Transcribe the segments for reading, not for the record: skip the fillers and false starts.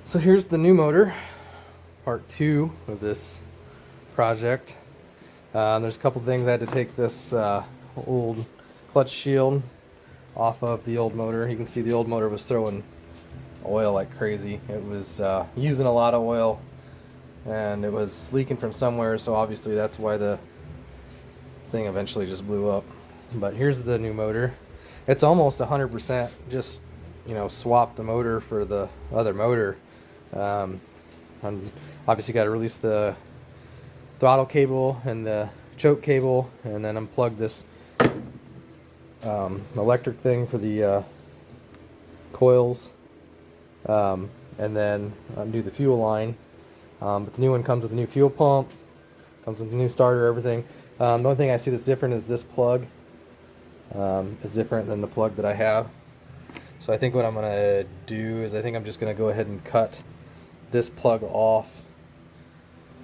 So here's the new motor, part 2 of this project. There's a couple things. I had to take this old clutch shield off of the old motor. You can see the old motor was throwing oil like crazy. It was using a lot of oil, and it was leaking from somewhere, so obviously that's why the thing eventually just blew up. But here's the new motor. It's almost 100% just, swap the motor for the other motor. And obviously got to release the throttle cable and the choke cable, and then unplug this electric thing for the coils, and then undo the fuel line. But the new one comes with a new fuel pump, comes with a new starter, everything. The only thing I see that's different is this plug is different than the plug that I have. So I think what I'm going to do is I think I'm just going to go ahead and cut this plug off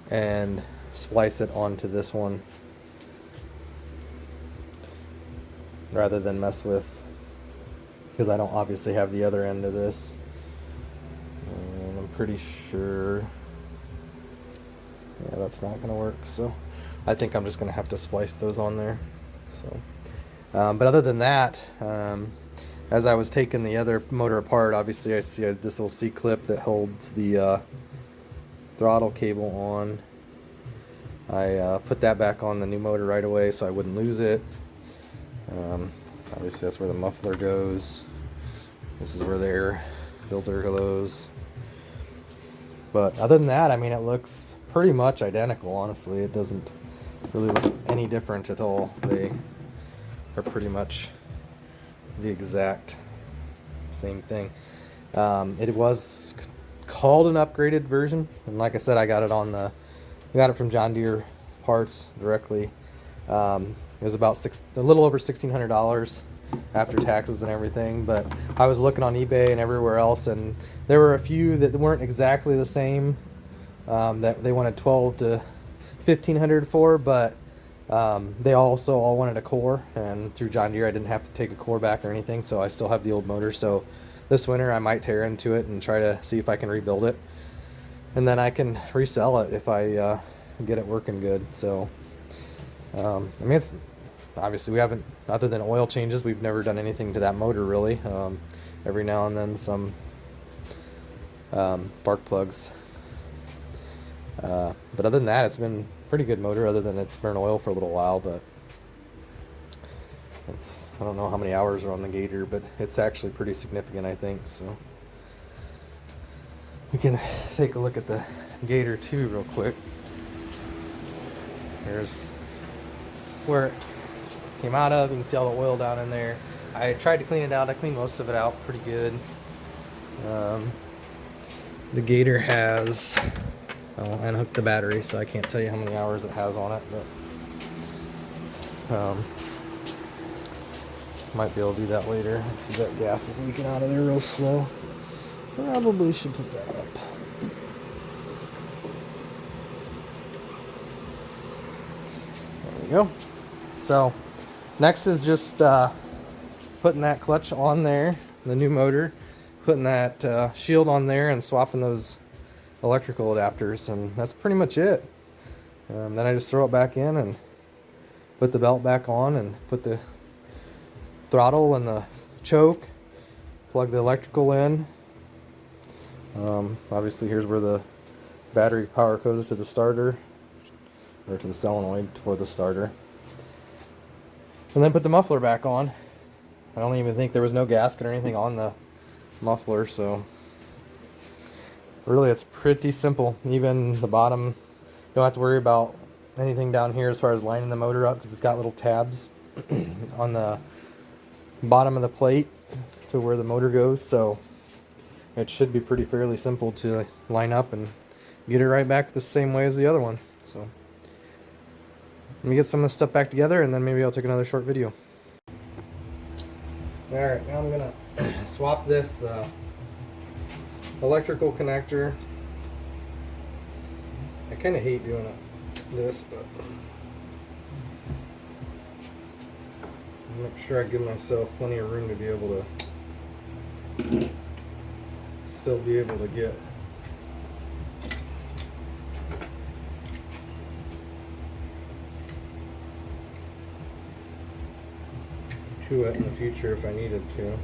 and splice it onto this one rather than mess with, because I don't obviously have the other end of this, and I'm pretty sure that's not going to work, so I think I'm just going to have to splice those on there. So but other than that, as I was taking the other motor apart, obviously I see this little C-clip that holds the throttle cable on. I put that back on the new motor right away so I wouldn't lose it. Obviously that's where the muffler goes. This is where the air filter goes. But other than that, I mean, it looks pretty much identical, honestly. It doesn't really look any different at all. They are pretty much the exact same thing. It was called an upgraded version, and like I said, I got it from John Deere parts directly. It was about a little over $1,600 after taxes and everything, but I was looking on eBay and everywhere else, and there were a few that weren't exactly the same, that they wanted $1,200 to $1,500 for, but they also all wanted a core, and through John Deere I didn't have to take a core back or anything, so I still have the old motor. So this winter I might tear into it and try to see if I can rebuild it, and then I can resell it if I get it working good. So I mean, it's obviously, we haven't, other than oil changes, we've never done anything to that motor really. Every now and then some spark plugs, but other than that, it's been pretty good motor, other than it's burned oil for a little while. But I don't know how many hours are on the Gator, but it's actually pretty significant, I think. So we can take a look at the Gator 2 real quick. Here's where it came out of. You can see all the oil down in there. I tried to clean it out. I cleaned most of it out pretty good. The Gator has, I unhooked the battery, so I can't tell you how many hours it has on it, but might be able to do that later. I see that gas is leaking out of there real slow. Probably should put that up. There we go. So next is just putting that clutch on there, the new motor, putting that shield on there, and swapping those electrical adapters, and that's pretty much it. Then I just throw it back in and put the belt back on and put the throttle and the choke, plug the electrical in. Obviously here's where the battery power goes to the starter, or to the solenoid for the starter, and then put the muffler back on. I don't even think there was no gasket or anything on the muffler, so really it's pretty simple. Even the bottom, don't have to worry about anything down here as far as lining the motor up, because it's got little tabs on the bottom of the plate to where the motor goes, so it should be pretty fairly simple to line up and get it right back the same way as the other one. So let me get some of this stuff back together, and then maybe I'll take another short video. Alright, now I'm gonna swap this electrical connector. I kind of hate doing this, but make sure I give myself plenty of room to be able to still be able to get to it in the future if I needed to.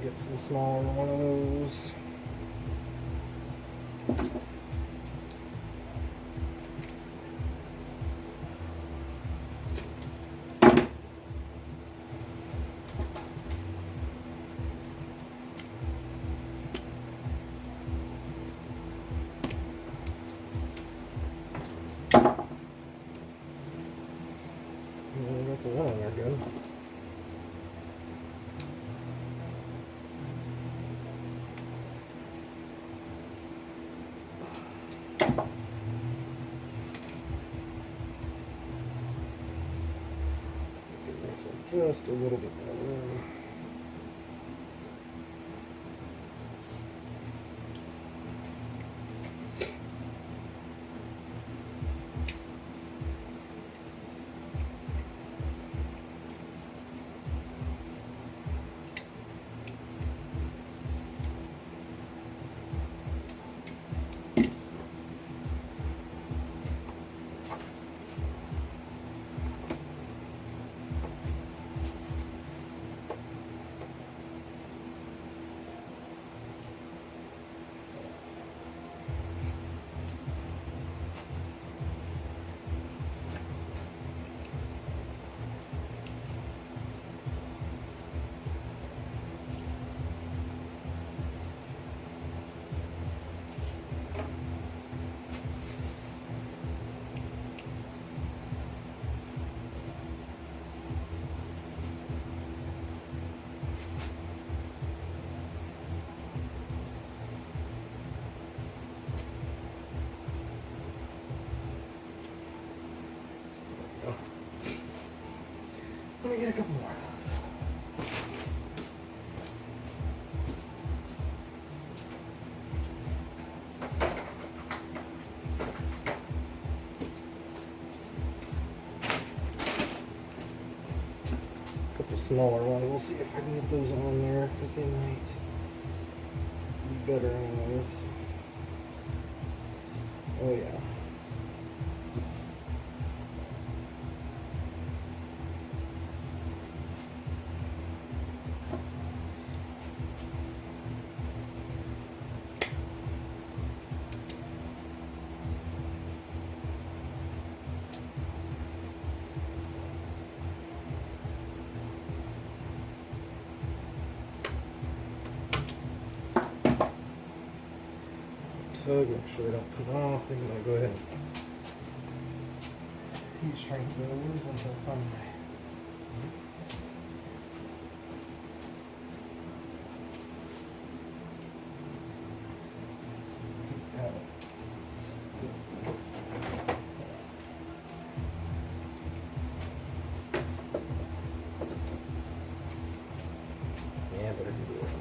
Get some smaller one of those. Got the one on there good. Just a little bit more room. Get a couple more. Couple smaller ones. We'll see if I can get those on there because they might be better anyways. Oh yeah. Tug, make sure they don't come off. Then I'm gonna go ahead and heat shrink those once I find my. Just have it. Yeah, better do this.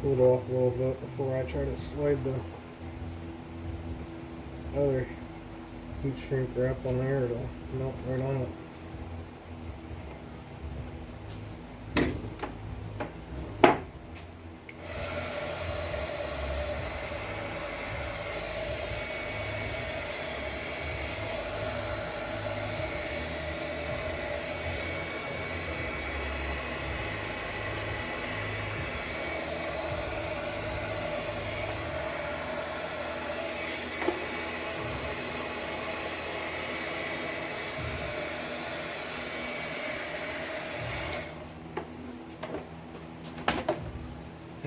Cool it off a little bit before I try to slide the other heat shrink wrap on there. It'll melt right on it.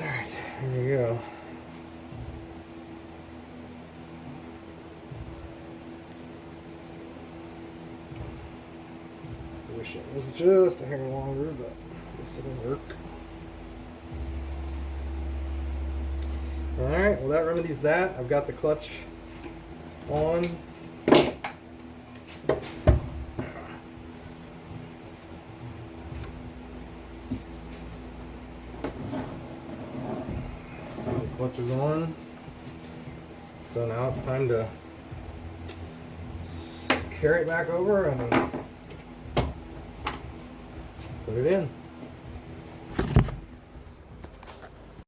Alright, there we go. I wish it was just a hair longer, but I guess it'll work. Alright, well that remedies that. I've got the clutch on. Clutch is on. So now it's time to carry it back over and put it in.